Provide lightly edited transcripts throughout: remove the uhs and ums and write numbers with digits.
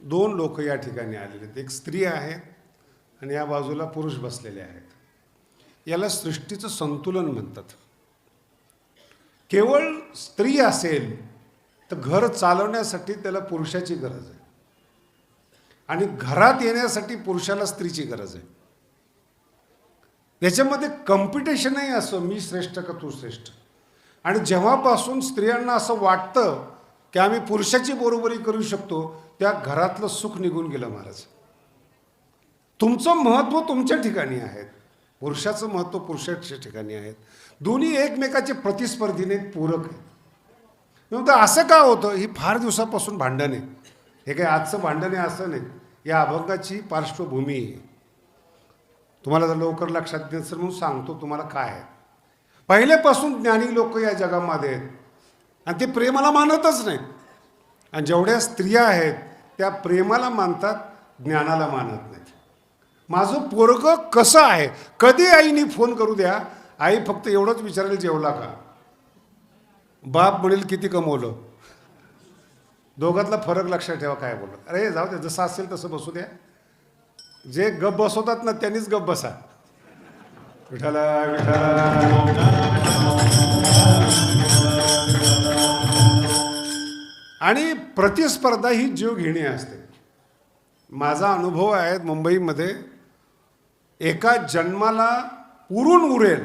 दोन लोक या ठिकाणी आलेले आहेत. एक स्त्री आहे आणि या बाजूला पुरुष बसलेले आहेत. याला सृष्टीचं संतुलन म्हणतात. केवळ स्त्री असेल तर घर चालवण्यासाठी त्याला पुरुषाची गरज आहे आणि घरात येण्यासाठी पुरुषाला स्त्रीची गरज आहे. याच्यामध्ये कॉम्पिटिशनही असं मी श्रेष्ठ का तू श्रेष्ठ. आणि जेव्हापासून स्त्रियांना असं वाटतं की आम्ही पुरुषाची बरोबरी करू शकतो त्या घरातलं सुख निघून गेलं महाराज. तुमचं महत्त्व तुमच्या ठिकाणी आहे, पुरुषाचं महत्त्व पुरुषाच्या ठिकाणी आहे. दोन्ही एकमेकाचे प्रतिस्पर्धी नाहीत, पूरक आहेत. म्हणून असं का होतं? ही फार दिवसापासून भांडण आहे. हे काही आजचं भांडण आहे असं नाही. या अभंगाची पार्श्वभूमी आहे. तुम्हाला जर लवकर लक्षात द्यायचं म्हणून सांगतो तुम्हाला काय आहे. पहिल्यापासून ज्ञानी लोक या जगामध्ये आहेत आणि ते प्रेमाला मानतच नाहीत. आणि जेवढ्या स्त्रिया आहेत त्या प्रेमाला मानतात, ज्ञानाला मानत नाहीत. माझं पोरगं कसं आहे, कधी आईने फोन करू द्या, आई फक्त एवढंच विचारेल जेवला का. बाप म्हणेल किती कमवलं. दोघातला फरक लक्षात ठेवा. काय बोललं, अरे जाऊ दे, जसं असेल तसं बसू द्या. जे गप बसवतात ना त्यांनीच गप बसा. विठाला विठाला. आणि प्रतिस्पर्धा ही जीव घेणी असते. माझा अनुभव आहे मुंबईमध्ये, एका जन्माला पुरून उरेल,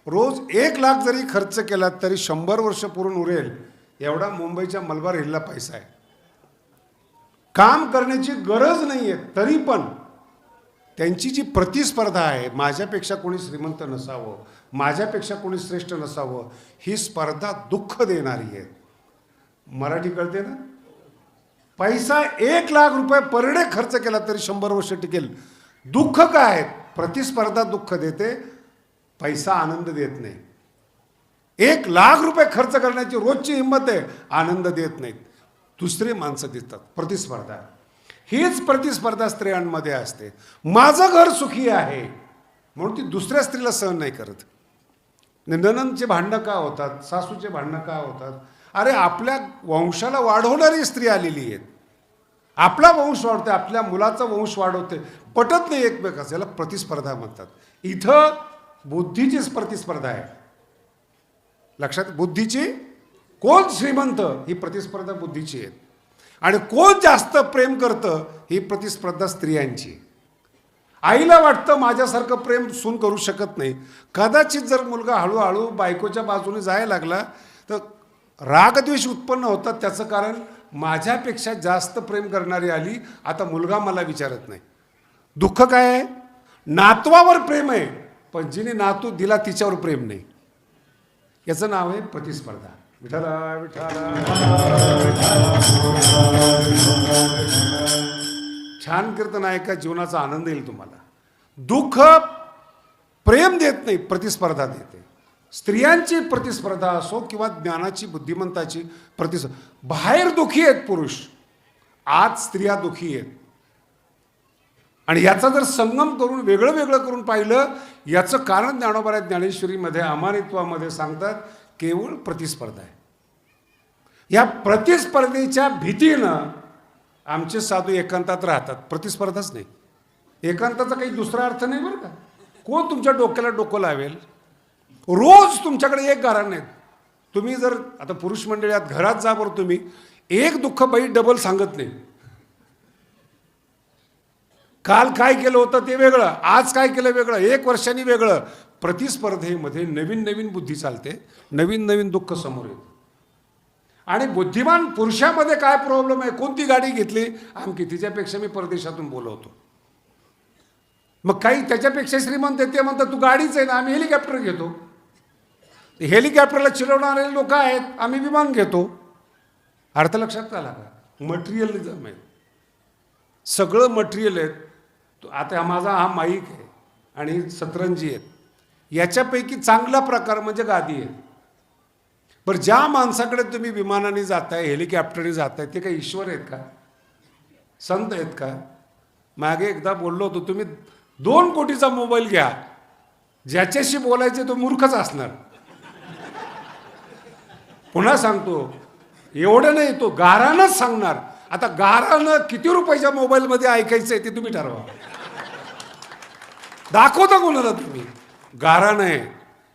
रोज 1,00,000 जरी खर्च केला तरी 100 वर्ष पुरून उरेल एवढा मुंबईच्या मलबार हिलला पैसा आहे. काम करण्याची गरज नाही आहे तरी पण त्यांची जी प्रतिस्पर्धा आहे, माझ्यापेक्षा कोणी श्रीमंत नसावं, माझ्यापेक्षा कोणी श्रेष्ठ नसावं, ही स्पर्धा दुःख देणारी आहे. मराठी कळते ना. पैसा 1,00,000 रुपये पर डे खर्च केला तरी 100 वर्ष टिकेल. दुःख काय? प्रतिस्पर्धा दुःख देते, पैसा आनंद देत नाही. 1,00,000 रुपये खर्च करण्याची रोजची हिंमत आहे, आनंद देत नाहीत. दुसरे माणसं देतात. प्रतिस्पर्धा, हीच प्रतिस्पर्धा स्त्रियांमध्ये असते. माझं घर सुखी आहे म्हणून ती दुसऱ्या स्त्रीला सहन नाही करत. नणंदचे भांडणं का होतात, सासूचे भांडणं का होतात? अरे आपल्या वंशाला वाढवणारी स्त्री आलेली आहेत. आपला वंश वाढवते, आपल्या मुलाचा वंश वाढवते, पटत नाही एकमेकाचं. याला प्रतिस्पर्धा म्हणतात. इथं बुद्धीचीच प्रतिस्पर्धा आहे. लक्षात, बुद्धीची. कोण श्रीमंत ही प्रतिस्पर्धा बुद्धीची आहे. आणि कोण जास्त प्रेम करतं ही प्रतिस्पर्धा स्त्रियांची. आईला वाटतं माझ्यासारखं प्रेम सून करू शकत नाही. कदाचित जर मुलगा हळूहळू बायकोच्या बाजूने जायला लागला तर रागद्वेष उत्पन्न होतात. त्याचं कारण माझ्यापेक्षा जास्त प्रेम करणारी आली, आता मुलगा मला विचारत नाही. दुःख काय आहे? नातवावर प्रेम आहे पण जिने नातू दिला तिच्यावर प्रेम नाही. याचं नाव आहे प्रतिस्पर्धा. विठाला विठाला. छान कीर्तन ऐका, जीवनाचा आनंद येईल तुम्हाला. दुःख प्रेम देत नाही, प्रतिस्पर्धा देते. स्त्रियांची प्रतिस्पर्धा असो किंवा ज्ञानाची, बुद्धिमंताची प्रतिस्पर्धा. बाहेर दुखी आहेत पुरुष, आत स्त्रिया दुखी आहेत. आणि याचा जर संगम करून वेगळं वेगळं करून पाहिलं, याचं कारण ज्ञानोबा ज्ञानेश्वरीमध्ये अमानित्वामध्ये सांगतात, केवळ प्रतिस्पर्धा आहे. या प्रतिस्पर्धेच्या भीतीनं आमचे साधू एकांतात राहतात. प्रतिस्पर्धाच नाही. एकांताचा काही दुसरा अर्थ नाही बरं का. कोण तुमच्या डोक्याला डोकं लावेल? रोज तुमच्याकडे एक गारण आहेत. तुम्ही जर आता पुरुष मंडळात घरात जा बरं, तुम्ही एक दुःख बाई डबल सांगत नाही. काल काय केलं होतं ते वेगळं, आज काय केलं वेगळं, 1 वर्षांनी वेगळं. प्रतिस्पर्धेमध्ये नवीन नवीन बुद्धी चालते, नवीन नवीन दुःख समोर येतं. आणि बुद्धिमान पुरुषामध्ये काय प्रॉब्लेम आहे? कोणती गाडी घेतली आमकी, तिच्यापेक्षा मी परदेशातून बोलवतो. मग काही त्याच्यापेक्षा श्रीमंत आहे, ते म्हणतात तू गाडीच आहे ना, आम्ही हेलिकॉप्टर घेतो. हेलिकॉप्टरला चिरवणारे लोक आहेत, आम्ही विमान घेतो. अर्थ लक्षात आला का? मटेरियलिझम आहे. सगळं मटेरियल आहे. आता माझा हा माईक आहे आणि सतरंजी आहेत, याच्यापैकी चांगला प्रकार म्हणजे गादी आहे. बरं, ज्या माणसाकडे तुम्ही विमानाने जाताय, हेलिकॉप्टरने जाताय, ते काही ईश्वर आहेत का? संत आहेत का? मागे एकदा बोललो होतो, तुम्ही 2 कोटीचा मोबाईल घ्या, ज्याच्याशी बोलायचे तो मूर्खच असणार. पुन्हा सांगतो, एवढं नाही, तो गारानच सांगणार. आता गारानं किती रुपयाच्या मोबाईलमध्ये ऐकायचं आहे ते तुम्ही ठरवा. दाखवता कोणाला तुम्ही? गारानं आहे,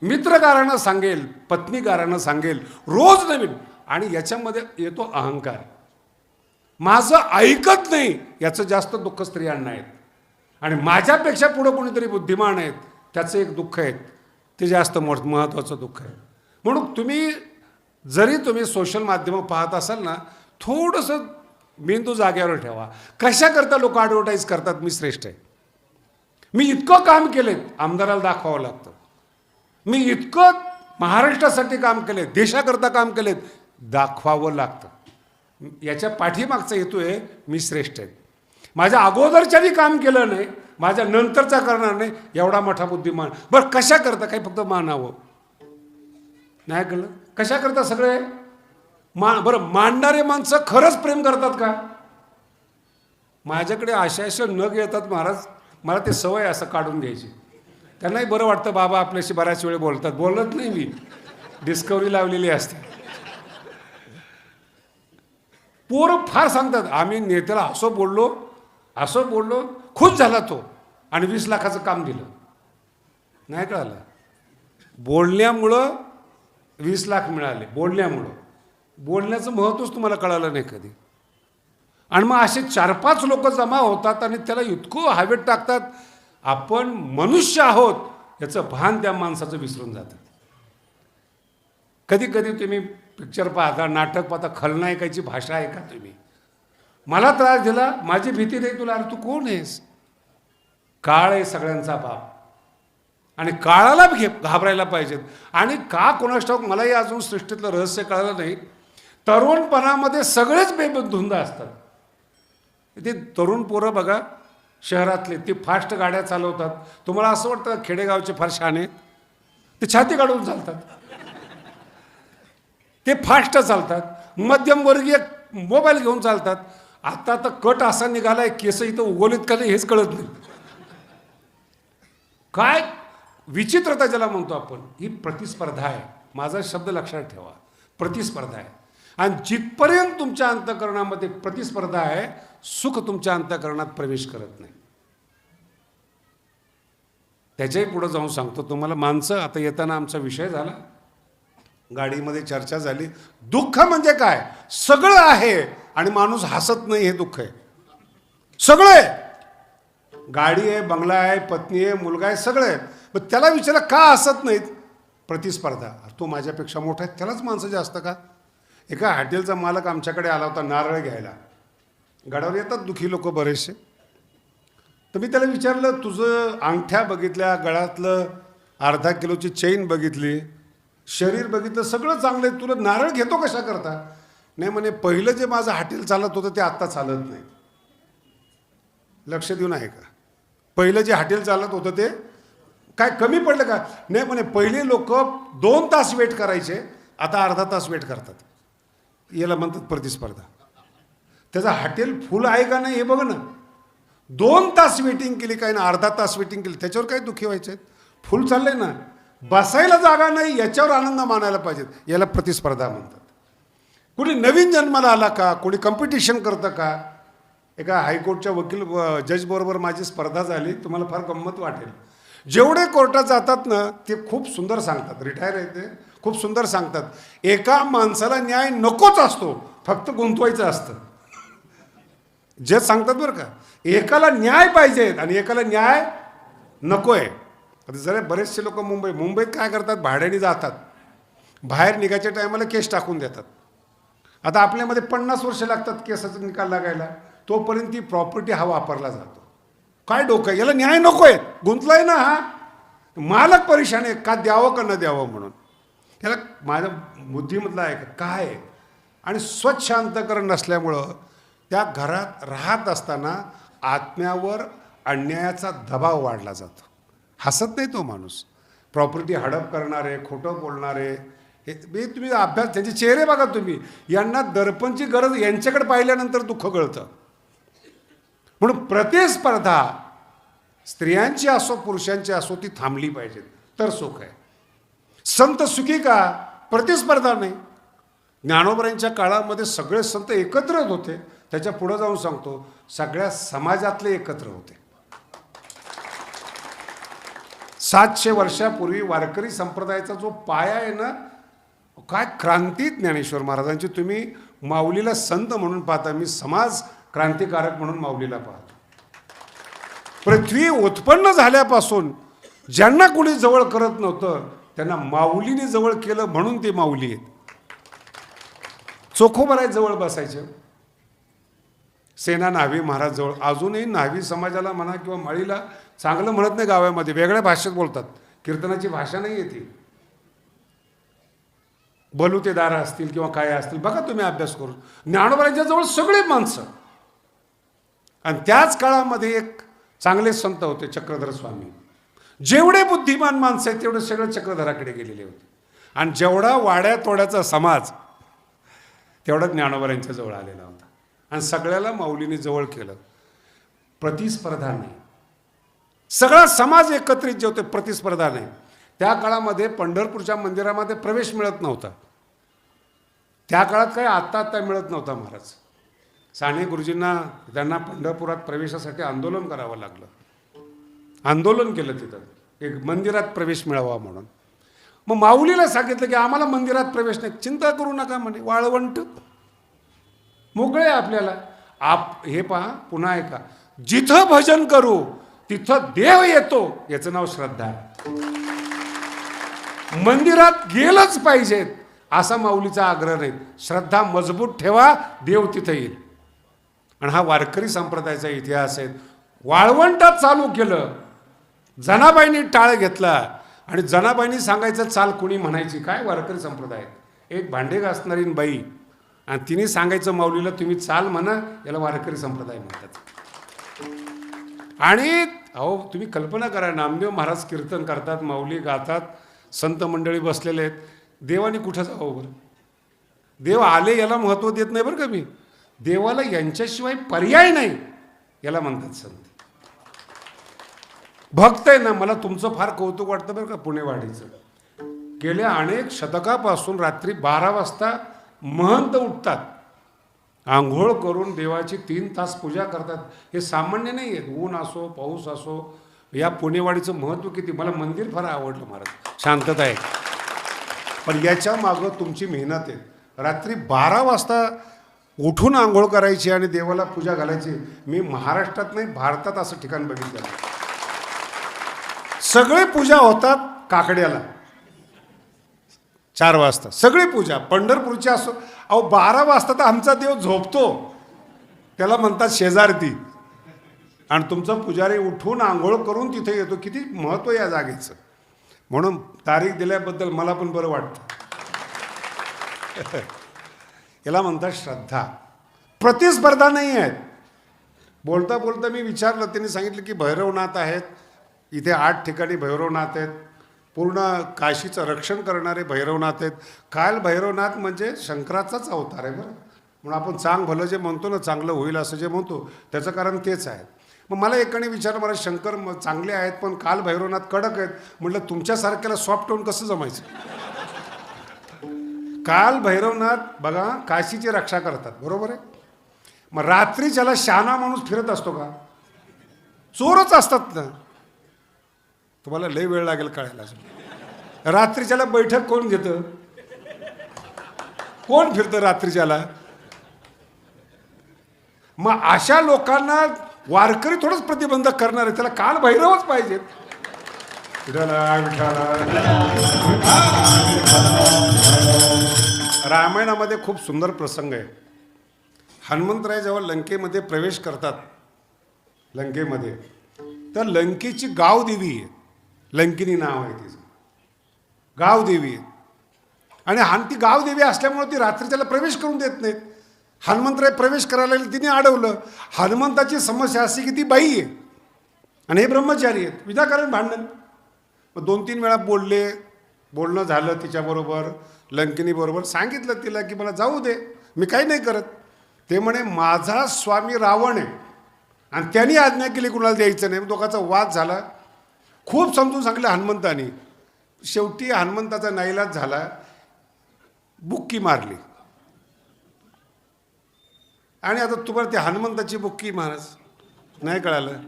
मित्र गारानं सांगेल, पत्नी गारानं सांगेल, रोज नवीन. आणि याच्यामध्ये येतो अहंकार. माझं ऐकत नाही याचं जास्त दुःख स्त्रियांना आहेत. आणि माझ्यापेक्षा पुढं कोणीतरी बुद्धिमान आहेत त्याचं एक दुःख आहे, ते जास्त महत्त्वाचं दुःख आहे. म्हणून जरी तुम्ही सोशल माध्यमं पाहत असाल ना, थोडंसं मेंदू जाग्यावर ठेवा. कशाकरता लोक ॲडव्हर्टाईज करतात मी श्रेष्ठ आहे, मी इतकं काम केलेत, आमदाराला दाखवावं लागतं. मी इतकं महाराष्ट्रासाठी काम केले, देशाकरता काम केलेत, दाखवावं लागतं. याच्या पाठीमागचा हेतू आहे मी श्रेष्ठ आहे. माझ्या अगोदरच्यानी काम केलं नाही, माझ्या नंतरचा करणार नाही, एवढा मोठा बुद्धिमान. बरं कशा करता? काही फक्त मानावं नाही कळलं? कशा करता सगळे बरं मांडणारे माणसं खरंच प्रेम करतात का? माझ्याकडे अशा नग येतात महाराज, मला ते सवय असं काढून घ्यायची. त्यांनाही बरं वाटतं, बाबा आपल्याशी बऱ्याच वेळ बोलतात. बोलत नाही मी, डिस्कवरी लावलेली असते. पोरं फार सांगतात, आम्ही नेत्याला असं बोललो, खुश झाला तो आणि 20 लाखाचं काम दिलं. नाही कळालं? बोलण्यामुळं 20 लाख मिळाले, बोलण्याचं महत्त्वच तुम्हाला कळालं नाही कधी. आणि मग असे 4-5 लोक जमा होतात आणि त्याला इतकं हवेत टाकतात, आपण मनुष्य आहोत याचं भान त्या माणसाचं विसरून जातं. कधी कधी तुम्ही पिक्चर पाहता, नाटक पाहता, खलनायकाची भाषा आहे का तुम्ही? मला त्रास दिला, माझी भीती नाही तुला, अरे तू कोण आहेस? काळ आहे सगळ्यांचा बाप आणि काळाला घाबरायला पाहिजेत. आणि का कोणास ठाऊक मलाही अजून सृष्टीतलं रहस्य कळालं नाही. तरुणपणामध्ये सगळेच बेबधुंद असतात. ते तरुण पोरं बघा शहरातले, ते फास्ट गाड्या चालवतात. तुम्हाला असं वाटतं खेडेगावचे फार शहाणे? ते छाती काढून चालतात, ते फास्ट चालतात. मध्यमवर्गीय मोबाईल घेऊन चालतात. आता तर कट असा निघालाय, केस इथं उगवलीत का नाही हेच कळत नाही. काय विचित्रता ज्याला म्हणतो आपण, ही प्रतिस्पर्धा आहे. माझा शब्द लक्षात ठेवा, प्रतिस्पर्धा आहे. आणि जिथपर्यंत तुमच्या अंतःकरणामध्ये प्रतिस्पर्धा आहे, सुख तुमच्या अंतःकरणात प्रवेश करत नाही. त्याच्याही पुढे जाऊन सांगतो तुम्हाला. माणसं, आता येताना आमचा विषय झाला, गाडीमध्ये चर्चा झाली, दुःख म्हणजे काय? सगळं आहे आणि माणूस हसत नाही, हे दुःख आहे. सगळं आहे, गाडी आहे, बंगला आहे, पत्नी आहे, मुलगा आहे, सगळं आहे. पण त्याला विचारा का हसत नाहीत? प्रतिस्पर्धा. तो माझ्यापेक्षा मोठा आहे, त्यालाच माणसं जास्त का? एका हॉटेलचा मालक आमच्याकडे आला होता नारळ घ्यायला. गडावर येतात दुखी लोक बरेचसे. तर मी त्याला विचारलं, तुझं अंगठ्या बघितल्या, गळ्यातलं अर्धा किलोची चेन बघितली, शरीर बघितलं, सगळं चांगलं आहे, तुला नारळ घेतो कशा करता? नाही म्हणे, पहिलं जे माझं हॉटेल चालत होतं ते आत्ता चालत नाही. लक्ष देऊन आहे का? पहिलं जे हॉटेल चालत होतं ते काय कमी पडलं का? नाही म्हणे, पहिले लोक 2 तास वेट करायचे, आता अर्धा तास वेट करतात. याला म्हणतात प्रतिस्पर्धा. त्याचा हॉटेल फुल आहे का नाही हे बघ ना. 2 तास वेटिंग केली काय ना, अर्धा तास वेटिंग केली, त्याच्यावर काय दुःखी व्हायचे आहेत? फुल चाललंय ना, बसायला जागा नाही, याच्यावर आनंद मानायला पाहिजेत. याला प्रतिस्पर्धा म्हणतात. कुणी नवीन जन्माला आला का? कोणी कॉम्पिटिशन करतं का? एका हायकोर्टच्या वकील जजबरोबर माझी स्पर्धा झाली, तुम्हाला फार गंमत वाटेल. जेवढे कोर्टात जातात ना, ते खूप सुंदर सांगतात, रिटायर आहे ते, खूप सुंदर सांगतात. एका माणसाला न्याय नकोच असतो, फक्त गुंतवायचं असतं. जे सांगतात बरं का, एकाला न्याय पाहिजे आणि एकाला न्याय नको आहे. आता जरा बरेचसे लोक मुंबईत काय करतात, भाड्याने जातात, बाहेर निघायच्या टायमाला केस टाकून देतात. आता आपल्यामध्ये 50 वर्ष लागतात केसाचा निकाल लागायला, तोपर्यंत ती प्रॉपर्टी हा वापरला जातो. काय डोकं, याला न्याय नको आहे, गुंतलाय ना हा, मालक परेशान आहे, का द्यावं का न द्यावं म्हणून. याला माझ्या बुद्धीमधलं आहे का काय आहे? आणि स्वच्छ अंतःकरण नसल्यामुळं त्या घरात राहत असताना आत्म्यावर अन्यायाचा दबाव वाढला जातो. हसत नाही तो माणूस. प्रॉपर्टी हडप करणारे, खोटं बोलणारे, हे तुम्ही अभ्यास, त्यांचे चेहरे बघा तुम्ही, यांना दर्पणची गरज, यांच्याकडे पाहिल्यानंतर दुःख कळतं. म्हणून प्रतिस्पर्धा स्त्रियांची असो पुरुषांची असो ती थांबली पाहिजे, तर सुख आहे. संत सुखी का? प्रतिस्पर्धा नाही. ज्ञानोबरांच्या काळामध्ये सगळे संत एकत्रच होते, त्याच्या पुढे जाऊन सांगतो, सगळ्या समाजातले एकत्र होते. 700 वर्षापूर्वी वारकरी संप्रदायाचा जो पाया आहे ना, काय क्रांती ज्ञानेश्वर महाराजांची. तुम्ही माऊलीला संत म्हणून पाहता, मी समाज क्रांतिकारक म्हणून माऊलीला पाहतो. पृथ्वी उत्पन्न झाल्यापासून ज्यांना कोणी जवळ करत नव्हतं त्यांना माऊलीने जवळ केलं म्हणून ते माऊली आहेत. चोखोबराय जवळ बसायचे. सेना न्हावी महाराज जवळ. अजूनही न्हावी समाजाला म्हणा किंवा माळीला चांगलं म्हणत नाही, गावामध्ये वेगळ्या भाषेत बोलतात, कीर्तनाची भाषा नाही येते. बलुतेदार असतील किंवा काय असतील, बघा तुम्ही अभ्यास करून. ज्ञानोबांच्या जवळ सगळे माणसं. आणि त्याच काळामध्ये एक चांगले संत होते, चक्रधर स्वामी. जेवढे बुद्धिमान माणसं आहेत तेवढे सगळे चक्रधराकडे गेलेले होते. आणि जेवढा वाड्या तोड्याचा समाज तेवढा ज्ञानोबांच्या जवळ आलेला होता. आणि सगळ्याला माऊलीने जवळ केलं. प्रतिस्पर्धा नाही, सगळा समाज एकत्रित जे होते, प्रतिस्पर्धा नाही. त्या काळामध्ये पंढरपूरच्या मंदिरामध्ये प्रवेश मिळत नव्हता. त्या काळात काय आत्ता मिळत नव्हता महाराज. साने गुरुजींना त्यांना पंढरपुरात प्रवेशासाठी आंदोलन करावं लागलं. आंदोलन केलं तिथं, एक मंदिरात प्रवेश मिळावा म्हणून. मग माऊलीला सांगितलं की आम्हाला मंदिरात प्रवेश नाही. चिंता करू नका म्हणे, वाळवंट मोकळे आपल्याला. हे पहा, पुन्हा ऐका, जिथं भजन करू तिथं देव येतो, याचं नाव श्रद्धा आहे. मंदिरात गेलंच पाहिजेत असा माऊलीचा आग्रह नाही. श्रद्धा मजबूत ठेवा, देव तिथं येईल. आणि हा वारकरी संप्रदायाचा इतिहास आहे. वाळवंटात चालू केलं, जनाबाईंनी टाळ घेतला. आणि जनाबाईंनी सांगायचं चाल कुणी म्हणायची. काय वारकरी संप्रदाय, एक भांडे घासणारी बाई, आणि तिने सांगायचं माऊलीला तुम्ही चाल म्हणा, याला वारकरी संप्रदाय म्हणतात. आणि अहो तुम्ही कल्पना करा, नामदेव महाराज कीर्तन करतात, माऊली गातात, संत मंडळी बसलेले आहेत. देवाने कुठं जावं बरं? देव आले याला महत्त्व देत नाही बरं का मी. देवाला यांच्याशिवाय पर्याय नाही, याला म्हणतात संत. भक्त आहे ना, मला तुमचं फार कौतुक वाटतं बरं का पुणेवाडीचं. गेल्या अनेक शतकापासून रात्री 12 वाजता महंत उठतात, आंघोळ करून देवाची 3 तास पूजा करतात. हे सामान्य नाही आहे. ऊन असो पाऊस असो, या पुणेवाडीचं महत्त्व किती. मला मंदिर फार आवडलं महाराज, शांतता आहे. पण याच्या मागं तुमची मेहनत आहे. रात्री 12 वाजता उठून आंघोळ करायची आणि देवाला पूजा घालायची. मी महाराष्ट्रात नाही, भारतात असं ठिकाण बघितलं. सगळे पूजा होतात काकड्याला 4 वाजता, सगळी पूजा पंढरपूरची असो. अहो 12 वाजता तर आमचा देव झोपतो, त्याला म्हणतात शेजारती. आणि तुमचा पुजारी उठून आंघोळ करून तिथे येतो. किती महत्त्व या जागेचं. म्हणून तारीख दिल्याबद्दल मला पण बरं वाटतं. याला म्हणतात श्रद्धा. प्रतिस्पर्धा नाही आहेत. बोलता बोलता मी विचारलं, त्यांनी सांगितलं की भैरवनाथ आहेत इथे, 8 ठिकाणी भैरवनाथ आहेत. पूर्ण काशीचं रक्षण करणारे भैरवनाथ आहेत. काल भैरवनाथ म्हणजे शंकराचाच अवतार आहे बरं. म्हणून आपण चांग भलं जे म्हणतो ना, चांगलं होईल असं जे म्हणतो, त्याचं कारण तेच आहे. मग मला एकाने विचारलं, मला शंकर चांगले आहेत पण काल भैरवनाथ कडक आहेत. म्हटलं तुमच्यासारख्याला सॉफ्ट होऊन कसं जमायचं. काल भैरवनाथ बघा काशीची रक्षा करतात, बरोबर आहे. मग रात्रीच्याला शहाणा माणूस फिरत असतो का? चोरच असतात ना. तुम्हाला लय वेळ लागेल कळायला. रात्रीच्याला बैठक कोण घेतं? कोण फिरतं रात्रीच्याला? मग अशा लोकांना वारकरी थोडंच प्रतिबंधक करणार आहे. त्याला काल भैरवच पाहिजेत. रामायणामध्ये खूप सुंदर प्रसंग आहे. हनुमंतराय जेव्हा लंकेमध्ये प्रवेश करतात, लंकेमध्ये, तर लंकेची गावदेवी आहे, लंकिनी नाव आहे तिचं, गावदेवी आहे. आणि ती गावदेवी असल्यामुळे ती रात्रीच्याला प्रवेश करून देत नाहीत. हनुमंतराय प्रवेश करायला लागले, तिने अडवलं. हनुमंताची समस्या अशी की ती बाई आहे आणि हे ब्रह्मचारी आहेत, विनाकारण भांडण. मग 2-3 वेळा बोलणं झालं तिच्याबरोबर, लंकिनीबरोबर. सांगितलं तिला की मला जाऊ दे, मी काही नाही करत. ते म्हणे माझा स्वामी रावण आहे आणि त्यांनी आज्ञा केली कुणाला द्यायचं नाही. दोघांचा वाद झाला. खूप समजून सांगितलं हनुमंतानी. शेवटी हनुमंताचा नाईलाज झाला, बुक्की मारली. आणि आता तुम्हाला ती हनुमंताची बुक्की महाराज नाही कळालं,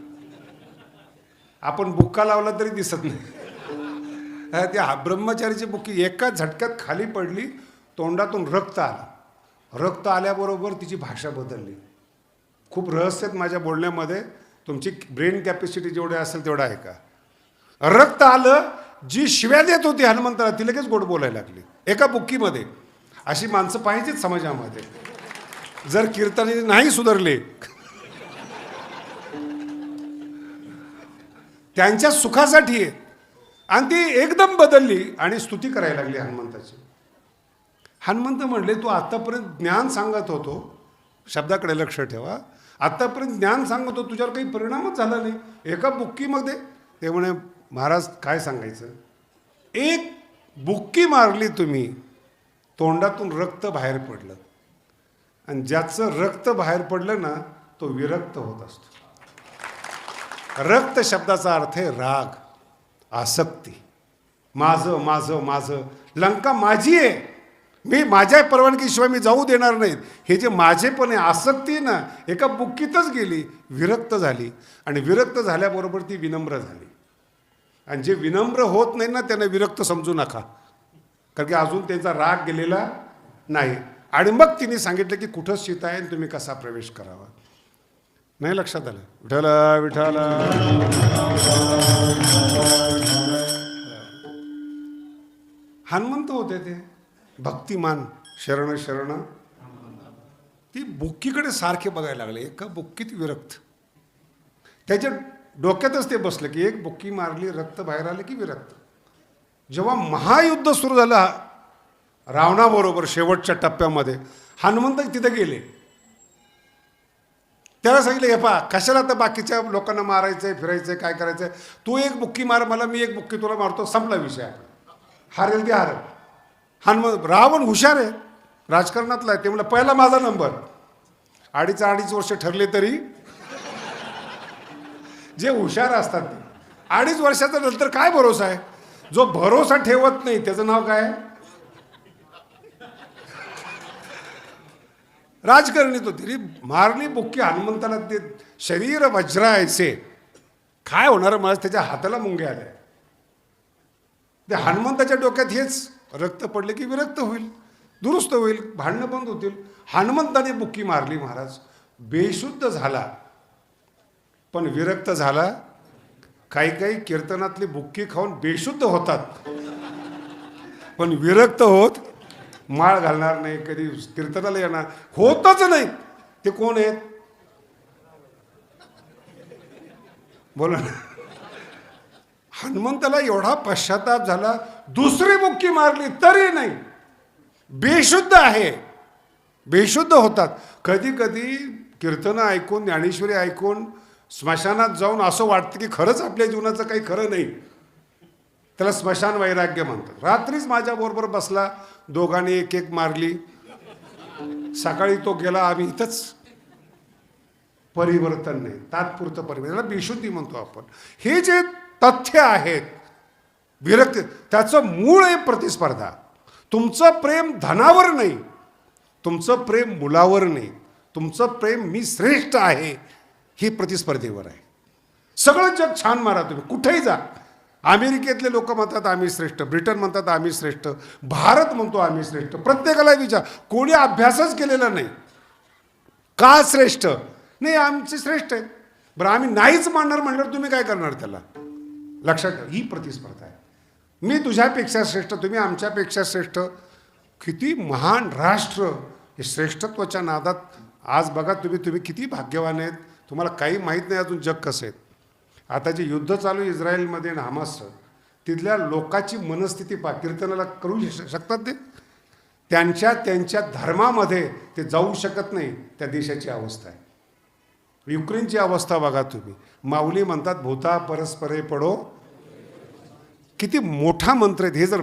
आपण बुक्का लावला तरी दिसत नाही. त्या ब्रह्मचारीची बुक्की एका झटक्यात खाली पडली, तोंडातून रक्त आलं. रक्त आल्याबरोबर तिची भाषा बदलली. खूप रहस्य आहेत माझ्या बोलण्यामध्ये, तुमची ब्रेन कॅपॅसिटी जेवढी असेल तेवढा आहे का. रक्त आलं, जी शिव्या देत होती हनुमंताला ती लगेच गोड बोलायला लागली एका बुक्कीमध्ये. अशी माणसं पाहिजेत समाजामध्ये. जर कीर्तने नाही सुधारले, त्यांच्या सुखासाठी आहे, आणि ती एकदम बदलली आणि स्तुती करायला लागली हनुमंताची. हनुमंत म्हणले, तू आत्तापर्यंत ज्ञान सांगत होतो, शब्दाकडे लक्ष ठेवा, आत्तापर्यंत ज्ञान सांगत होतो, तुझ्यावर काही परिणामच झाला नाही एका बुक्कीमध्ये. ते म्हणे, महाराज काय सांगायचं, एक बुक्की मारली तुम्ही, तोंडातून रक्त बाहेर पडलं, आणि ज्याचं रक्त बाहेर पडलं ना तो विरक्त होत असतो. रक्त शब्दाचा अर्थ आहे राग, आसक्ती. माझं माझं माझं, लंका माझी आहे, मी माझ्या परवानगीशिवाय मी जाऊ देणार नाहीत, हे जे माझेपण आहे, आसक्ती ना एका बुक्कीतच गेली, विरक्त झाली. आणि विरक्त झाल्याबरोबर ती विनम्र झाली. आणि जे विनम्र होत नाही ना त्यांना विरक्त समजू नका, कारण की अजून त्यांचा राग गेलेला नाही. आणि मग तिने सांगितलं की कुठं सीता आहे आणि तुम्ही कसा प्रवेश करावा. नाही लक्षात आलं. विठाला विठाला. हनुमंत होते ते भक्तिमान, शरण शरण. ती बुक्कीकडे सारखे बघायला लागले, एका बुक्कीत विरक्त. त्याच्या डोक्यातच ते बसलं की एक बुक्की मारली, रक्त बाहेर आलं की विरक्त. जेव्हा महायुद्ध सुरू झालं रावणाबरोबर शेवटच्या टप्प्यामध्ये, हनुमंत तिथे गेले. त्याला सांगितलं, हे पहा, कशाला तर बाकीच्या लोकांना मारायचंय, फिरायचंय, काय करायचंय, तू एक बुक्की मार मला, मी एक बुक्की तुला मारतो, संपला विषय. हारेल ते हारेल. हनुमंत, रावण हुशार आहे, राजकारणातला आहे, ते म्हणलं पहिला माझा नंबर. अडीच वर्ष ठरले तरी जे हुशार असतात ते 2.5 वर्षाचा नंतर काय भरोसा आहे. जो भरोसा ठेवत नाही त्याचं नाव काय, राजकारणी. तो तरी मारली बुक्की हनुमंताला, ते शरीर वज्रायचे. काय होणार मला, त्याच्या हाताला मुंग्या आल्या. ते हनुमंताच्या डोक्यात हेच, रक्त पडले की विरक्त होईल, दुरुस्त होईल, भांडणं बंद होतील. हनुमंताने बुक्की मारली महाराज, बेशुद्ध झाला पण विरक्त झाला. काही कीर्तनातली बुक्की खाऊन बेशुद्ध होतात पण विरक्त होत, माळ घालणार नाही, कधी कीर्तनाला येणार होतच नाही. ते कोण आहेत बोला ना. हनुमंताला एवढा पश्चाताप झाला, दुसरी बुक्की मारली तरी नाही, बेशुद्ध आहे. बेशुद्ध होतात. कधी कधी कीर्तनं ऐकून, ज्ञानेश्वरी ऐकून स्मशानात जाऊन असं वाटतं की खरंच आपल्या जीवनाचं काही खरं नाही. त्याला स्मशान वैराग्य म्हणतात. रात्रीच माझ्याबरोबर बसला, दोघांनी एक एक मारली, सकाळी तो गेला, आम्ही इथंच. परिवर्तन नाही, तात्पुरतं परिवर्तन, त्याला बेशुद्धी म्हणतो आपण. हे जे तथ्य आहेत विरक्त, त्याचं मूळ आहे प्रतिस्पर्धा. तुमचं प्रेम धनावर नाही, तुमचं प्रेम मुलावर नाही, तुमचं प्रेम मी श्रेष्ठ आहे ही प्रतिस्पर्धेवर आहे. सगळं जग छान मारा तुम्ही, कुठेही जा. अमेरिकेतले लोक म्हणतात आम्ही श्रेष्ठ, ब्रिटन म्हणतात आम्ही श्रेष्ठ, भारत म्हणतो आम्ही श्रेष्ठ. प्रत्येकाला विचार, कोणी अभ्यासच केलेला नाही का श्रेष्ठ, नाही आमचे श्रेष्ठ आहेत. बरं आम्ही नाहीच मानणार म्हणल्यावर तुम्ही काय करणार त्याला. लक्षात ठेवा, ही प्रतिस्पर्धा आहे. मी तुझ्यापेक्षा श्रेष्ठ, तुम्ही आमच्यापेक्षा श्रेष्ठ. किती महान राष्ट्र हे श्रेष्ठत्वाच्या नादात. आज बघा तुम्ही किती भाग्यवान आहेत. तुम्हाला काही माहीत नाही अजून जग कसं आहे. आता जे युद्ध चालू आहे इस्रायलमध्ये आणि हमासचं, तिथल्या लोकांची मनस्थिती पहा. कीर्तनाला करू शकतात ते, त्यांच्या धर्मामध्ये ते जाऊ शकत नाही. त्या देशाची अवस्था आहे. युक्रेनची अवस्था बघा तुम्ही. माऊली म्हणतात भूता परस्परे पडो. किती मोठा मंत्र आहेत. हे जर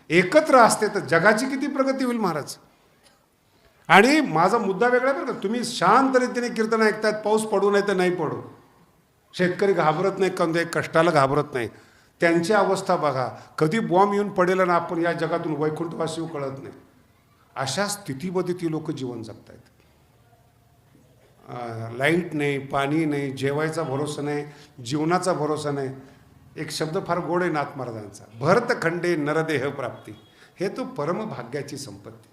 एकत्र असते तर जगाची किती प्रगती होईल महाराज. आणि माझा मुद्दा वेगळा बरं का. तुम्ही शांत रीतीने कीर्तन ऐकतायत, पाऊस पडू नाही तर नाही पडू, शेतकरी घाबरत नाही, कंदे कष्टाला घाबरत नाही. त्यांची अवस्था बघा. कधी बॉम्ब येऊन पडेल ना आपण या जगातून वैकुंठवासी कळत नाही. अशा स्थितीमध्ये ती लोक जीवन जगत आहेत. लाईट नाही, पाणी नाही, जेवायचा भरोसा नाही, जीवनाचा भरोसा नाही. एक शब्द फार गोड आहे नाथ महाराजांचा, भरतखंडे नरदेह प्राप्ती. हे तो परमभाग्याची संपत्ती.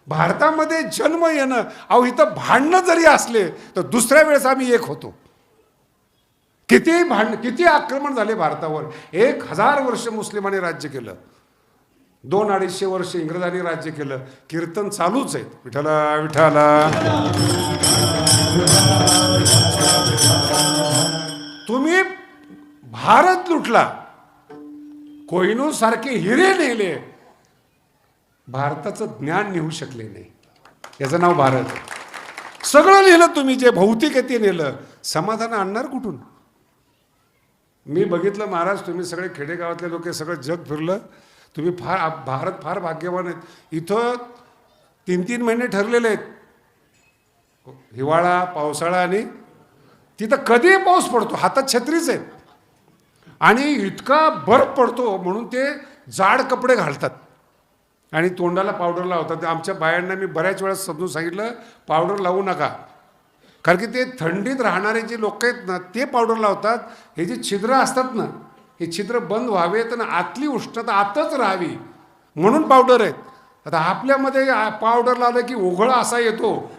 भारतामध्ये जन्म येणं, अहो इथं भांडणं जरी असले तर दुसऱ्या वेळेस आम्ही एक होतो. किती भांडण, किती आक्रमण झाले भारतावर. 1000 वर्ष मुस्लिमांनी राज्य केलं, 200-250 वर्ष इंग्रजांनी राज्य केलं. कीर्तन चालूच आहेत, विठ्ठला विठ्ठला. तुम्ही भारत लुटला, कोहिनूर सारखे हिरे नेले, भारताचं ज्ञान नेऊ शकले नाही. याचं नाव भारत. सगळं नेलं तुम्ही, जे भौतिक आहे ते नेलं, समाधान आणणार कुठून? मी बघितलं महाराज, तुम्ही सगळे खेडेगावातले लोक सगळं जग फिरलं, तुम्ही भारत फार भाग्यवान आहेत. इथं 3-3 महिने ठरलेले आहेत, हिवाळा, पावसाळा, आणि तिथं कधी पाऊस पडतो, हातात छत्रीच आहे, आणि इतका बर्फ पडतो म्हणून ते जाड कपडे घालतात आणि तोंडाला पावडर लावतात. आमच्या बायांना मी बऱ्याच वेळा समजून सांगितलं, पावडर लावू नका, कारण की ते थंडीत राहणारे जे लोक आहेत ना ते पावडर लावतात. हे जे छिद्र असतात ना, हे छिद्र बंद व्हावेत आणि आतली उष्णता आतच राहावी म्हणून पावडर आहेत. आता आपल्यामध्ये पावडर लावलं की उघळा असा येतो.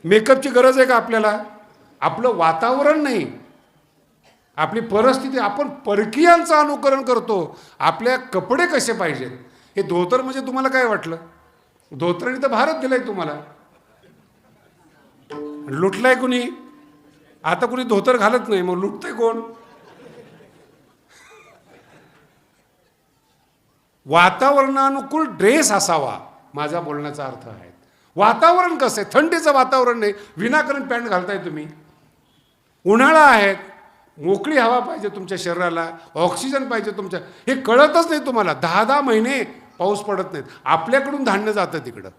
मेकअपची गरज आहे का आपल्याला? आपलं वातावरण नाही, आपली परिस्थिती, आपण परकीयांचं अनुकरण करतो. आपल्या कपडे कसे पाहिजेत. हे धोतर म्हणजे तुम्हाला काय वाटलं? धोतराने तर भारत दिलाय तुम्हाला, लुटलाय कुणी? आता कुणी धोतर घालत नाही, मग लुटतंय कोण? वातावरणानुकूल ड्रेस असावा, माझा बोलण्याचा अर्थ आहे. वातावरण कसं आहे? थंडीचं वातावरण नाही, विनाकारण पॅन्ट घालताय तुम्ही. उन्हाळा आहे, मोकळी हवा पाहिजे तुमच्या शरीराला, ऑक्सिजन पाहिजे तुमच्या. हे कळतच नाही तुम्हाला. 10-10 महिने पाऊस पडत नाहीत. आपल्याकडून धान्य जातं तिकडं,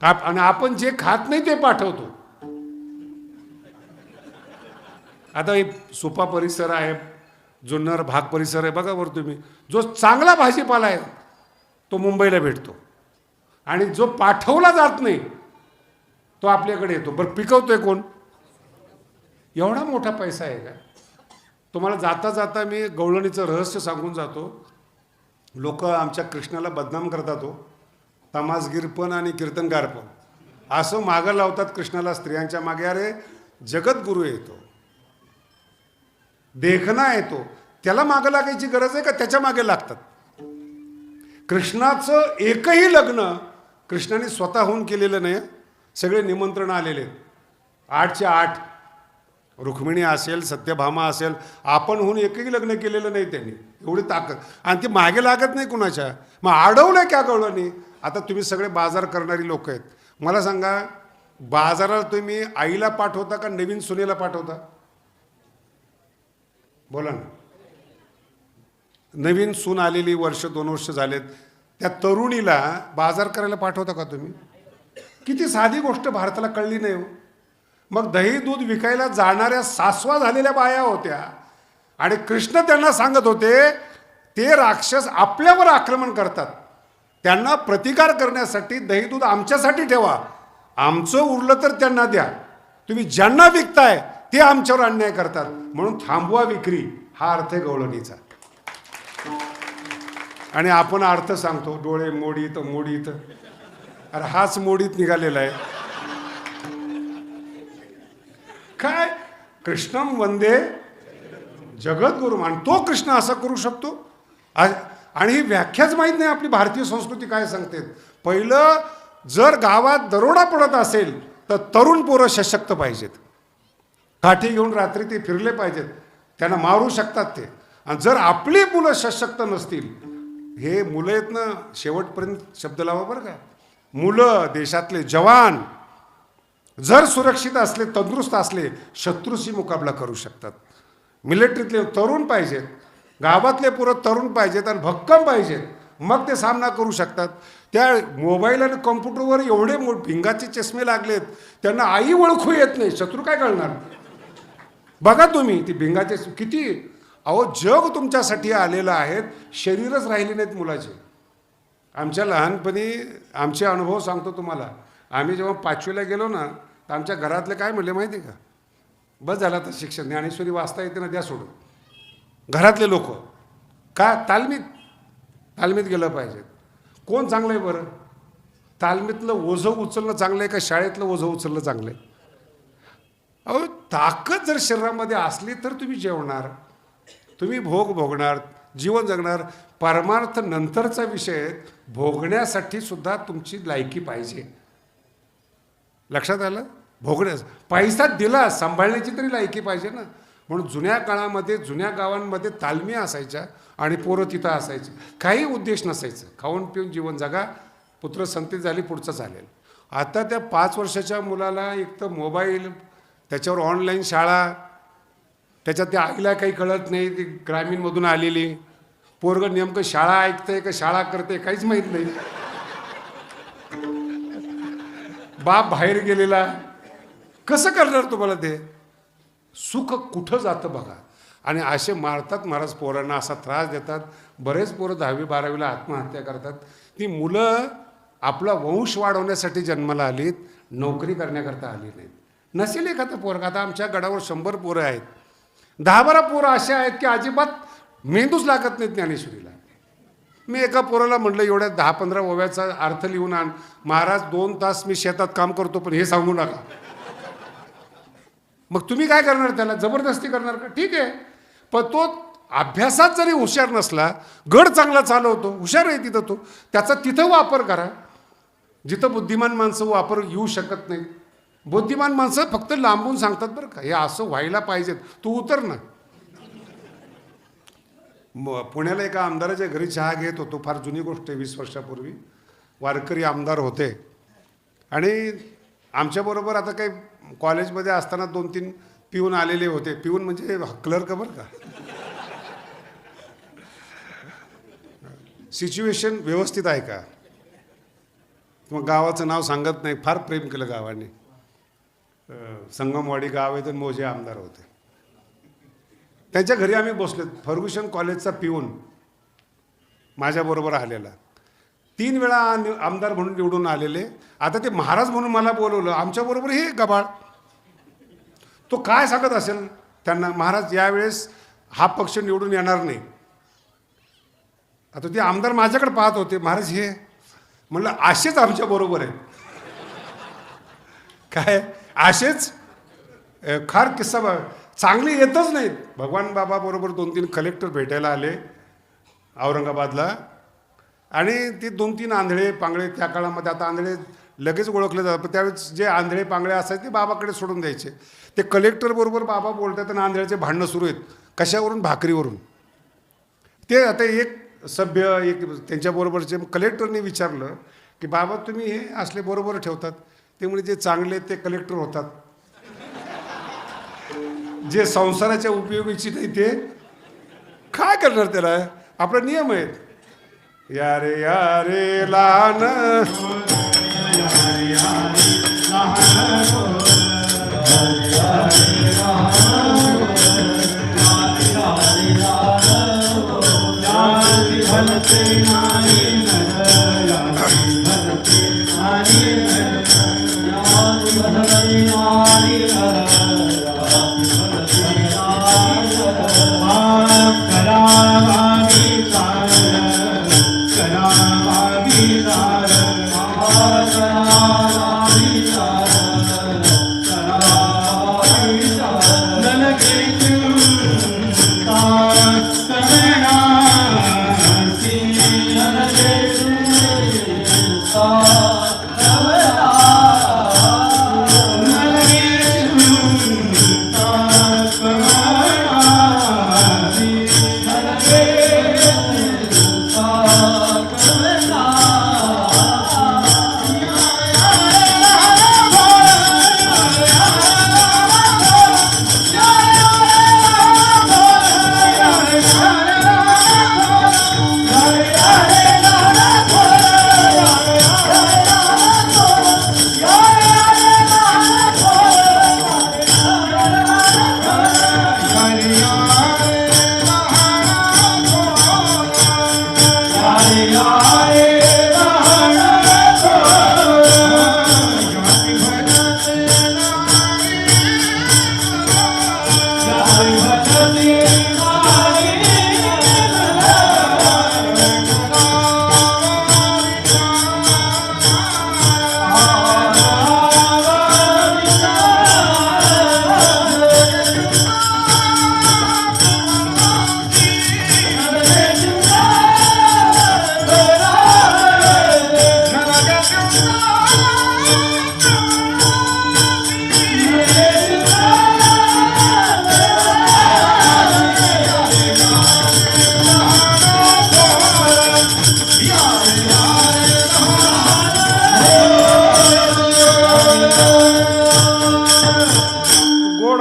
आणि आपण जे खात नाही ते पाठवतो. आता हे सुपा परिसर आहे, जुन्नर भाग परिसर आहे, बघा बरं तुम्ही. जो चांगला भाजीपाला आहे तो मुंबईला भेटतो, आणि जो पाठवला जात नाही तो आपल्याकडे येतो. बरं, पिकवतोय कोण? एवढा मोठा पैसा आहे का? तुम्हाला जाता जाता मी गवळणीचं रहस्य सांगून जातो. लोक आमच्या कृष्णाला बदनाम करतात, हो, तमासगीर पण आणि कीर्तनगार पण. असं मागं लावतात कृष्णाला स्त्रियांच्या मागे. अरे जगद्गुरू येतो, देखना येतो, त्याला मागं लागायची गरज आहे का? त्याच्या मागे लागतात. कृष्णाचं एकही लग्न कृष्णाने स्वतःहून केलेलं नाही. सगळे निमंत्रण आलेले, 8च्या 8. रुक्मिणी असेल, सत्यभामा असेल, आपणहून एकही लग्न केलेलं नाही त्यांनी. एवढी ताकद, आणि ती मागे लागत नाही कुणाच्या. मग अडवलं क्या गवळणी? आता तुम्ही सगळे बाजार करणारी लोक आहेत, मला सांगा, बाजाराला तुम्ही आईला पाठवता का नवीन सुनेला पाठवता? बोला ना. नवीन सून आलेली, 1-2 वर्ष झालेत, त्या तरुणीला बाजार करायला पाठवता का तुम्ही? किती साधी गोष्ट भारताला कळली नाही हो. मग दही दूध विकायला जाणाऱ्या सासवा झालेल्या बाया होत्या, आणि कृष्ण त्यांना सांगत होते, ते राक्षस आपल्यावर आक्रमण करतात, त्यांना प्रतिकार करण्यासाठी दही दूध आमच्यासाठी ठेवा, आमचं उरलं तर त्यांना द्या. तुम्ही ज्यांना विकताय ते आमच्यावर अन्याय करतात, म्हणून थांबवा विक्री. हा अर्थ आहे गवळणीचा. आणि आपण अर्थ सांगतो, डोळे मोडीत मोडीत. अरे हाच मोडीत निघालेला आहे. काय कृष्णम वंदे जगद्गुरू, आणि तो कृष्ण असा करू शकतो? आणि ही व्याख्याच माहीत नाही आपली भारतीय संस्कृती काय सांगते. पहिलं, जर गावात दरोडा पडत असेल तर तरुण पोरं सशक्त पाहिजेत, काठी घेऊन रात्री ते फिरले पाहिजेत, त्यांना मारू शकतात ते. आणि जर आपली मुलं सशक्त नसतील, हे मुलं आहेत ना, शेवटपर्यंत शब्द लावा बरं का, मुलं, देशातले जवान जर सुरक्षित असले, तंदुरुस्त असले, शत्रूशी मुकाबला करू शकतात. मिलिटरीतले तरुण पाहिजेत, गावातले पुरं तरुण पाहिजेत, आणि भक्कम पाहिजेत, मग ते सामना करू शकतात. त्या मोबाईल आणि कॉम्प्युटरवर एवढे भिंगाचे चष्मे लागलेत, त्यांना आई ओळखू येत नाही, शत्रू काय कळणार? बघा तुम्ही ती भिंगाचे किती. अहो, जग तुमच्यासाठी आलेलं आहे, शरीरच राहिले नाहीत मुलाचे. आमच्या लहानपणी आमचे अनुभव सांगतो तुम्हाला. आम्ही जेव्हा 5वीला गेलो ना, तर आमच्या घरातले काय म्हणले माहिती आहे का, बस झालं तर शिक्षण, ज्ञानेश्वरी वाचता येते ना द्या सोडून. घरातले लोक का तालमीत गेलं पाहिजे. कोण चांगलं आहे बरं, तालमीतलं ओझं उचलणं चांगलं आहे का शाळेतलं ओझं उचलणं चांगलं आहे? अहो ताकद जर शरीरामध्ये असली तर तुम्ही जेवणार, तुम्ही भोगणार, जीवन जगणार. परमार्थ नंतरचा विषय, भोगण्यासाठी सुद्धा तुमची लायकी पाहिजे. लक्षात आलं? भोगण्यास पैसा दिला, सांभाळण्याची तरी लायकी पाहिजे ना. म्हणून जुन्या काळामध्ये जुन्या गावांमध्ये तालमी असायच्या आणि पोरं तिथं असायची. काही उद्देश नसायचं, खाऊन पिऊन जीवन जगा, पुत्र संतती झाली, पुढचं चालेल. आता त्या 5 वर्षाच्या मुलाला एक तर मोबाईल, त्याच्यावर ऑनलाईन शाळा, त्याच्यात त्या आईला काही कळत नाही, ती ग्रामीणमधून आलेली. पोरगं नेमकं शाळा ऐकतंय का शाळा करते काहीच माहीत नाही. बाप बाहेर गेलेला, कसं करणार तुम्हाला ते? सुख कुठं जातं बघा. आणि असे मारतात महाराज पोरांना, असा त्रास देतात. बरेच पोरं 10वी 12वीला आत्महत्या करतात. ती मुलं आपला वंश वाढवण्यासाठी जन्माला आलीत, नोकरी करण्याकरता आली नाहीत. नसेल एखादं पोरं, आता आमच्या गडावर 100 पोरं आहेत, 10-12 पोरं असे आहेत की अजिबात मेंदूच लागत नाहीत ज्ञानेश्वरीला. मी एका पोराला म्हटलं एवढ्या 10-15 ओव्याचा अर्थ लिहून आण. महाराज 2 तास मी शेतात काम करतो पण हे सांगू नका. मग तुम्ही काय करणार, त्याला जबरदस्ती करणार का? ठीक आहे, पण तो अभ्यासात जरी हुशार नसला, गड चांगला चालवतो, हुशार आहे तिथं, तो त्याचा तिथं वापर करा जिथं बुद्धिमान माणसं वापर येऊ शकत नाहीत. बुद्धिमान माणसं फक्त लांबून सांगतात बरं का, हे असं व्हायला पाहिजेत, तू उतर ना. पुण्याला एका आमदाराच्या घरी चहा घेत होतो, फार जुनी गोष्ट आहे, 20 वर्षापूर्वी. वारकरी आमदार होते आणि आमच्याबरोबर आता काही कॉलेजमध्ये असताना 2-3 पिऊन आलेले होते. पिऊन म्हणजे क्लर्क बरं का. सिच्युएशन व्यवस्थित आहे का? मग गावाचं नाव सांगत नाही, फार प्रेम केलं गावाने. संगमवाडी गाव आहे तर मोजे आमदार होते. त्यांच्या घरी आम्ही बसलो. फर्ग्युसन कॉलेजचा पिऊन माझ्याबरोबर आलेला, 3 वेळा आमदार म्हणून निवडून आलेले. आता ते महाराज म्हणून मला बोलवलं, आमच्याबरोबर हे गबाळ. तो काय सांगत असेल त्यांना, महाराज यावेळेस हा पक्ष निवडून येणार नाही. आता ते आमदार माझ्याकडे पाहत होते, महाराज हे. म्हणलं असेच आमच्याबरोबर आहे. काय असेच? फार किस्सा चांगली येतच नाहीत. भगवान बाबा बरोबर 2-3 कलेक्टर भेटायला आले औरंगाबादला, आणि ते 2-3 आंधळे पांगळे त्या काळामध्ये, आता आंधळे लगेच ओळखले जातात, पण त्यावेळेस जे आंधळे पांगळे असायचे ते बाबाकडे सोडून द्यायचे. ते कलेक्टर बरोबर बाबा बोलतात आणि आंधळ्याचे भांडणं सुरू आहेत. कशावरून? भाकरीवरून. ते आता एक सभ्य एक त्यांच्याबरोबरचे कलेक्टरने विचारलं की बाबा तुम्ही हे असले बरोबर ठेवतात? ते म्हणजे जे चांगले ते कलेक्टर होतात, जे संसाराच्या उपयोगीची नाही ते काय करणार? त्याला आपला नियम आहेत. यारे यारे लहान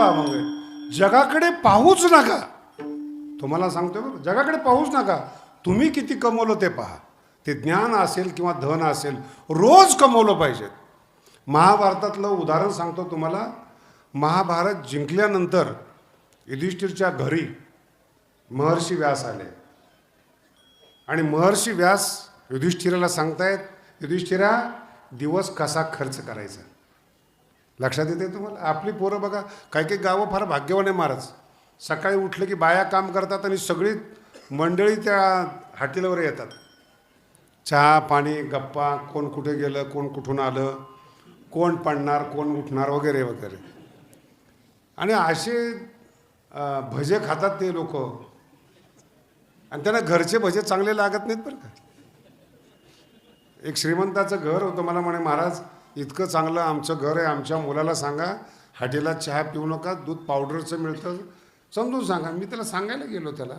अभंग आहे. जगाकडे पाहूच नका. तुम्हाला सांगतो बरं, जगाकडे पाहूच नका. तुम्ही किती कमवलं ते पहा. ते ज्ञान असेल किंवा धन असेल, रोज कमवलं पाहिजे. महाभारतातलं उदाहरण सांगतो तुम्हाला. महाभारत जिंकल्यानंतर युधिष्ठिरच्या घरी महर्षी व्यास आले आणि महर्षी व्यास युधिष्ठिराला सांगतायत, युधिष्ठिरा दिवस कसा खर्च करायचा. लक्षात येते तुम्हाला. आपली पोरं बघा, काही काही गावं फार भाग्यवान आहे महाराज. सकाळी उठलं की बाया काम करतात आणि सगळी मंडळी त्या हाटीलावर येतात. चहा पाणी गप्पा, कोण कुठे गेलं, कोण कुठून आलं, कोण पडणार, कोण उठणार वगैरे वगैरे. आणि असे भजे खातात ते लोक, आणि त्यांना घरचे भजे चांगले लागत नाहीत बरं का. एक श्रीमंताचं घर होतं, मला म्हणे महाराज इतकं चांगलं आमचं घर आहे, आमच्या मुलाला सांगा हॉटेलात चहा पिऊ नका, दूध पावडरचं मिळतं समजून सांगा. मी त्याला सांगायला गेलो त्याला,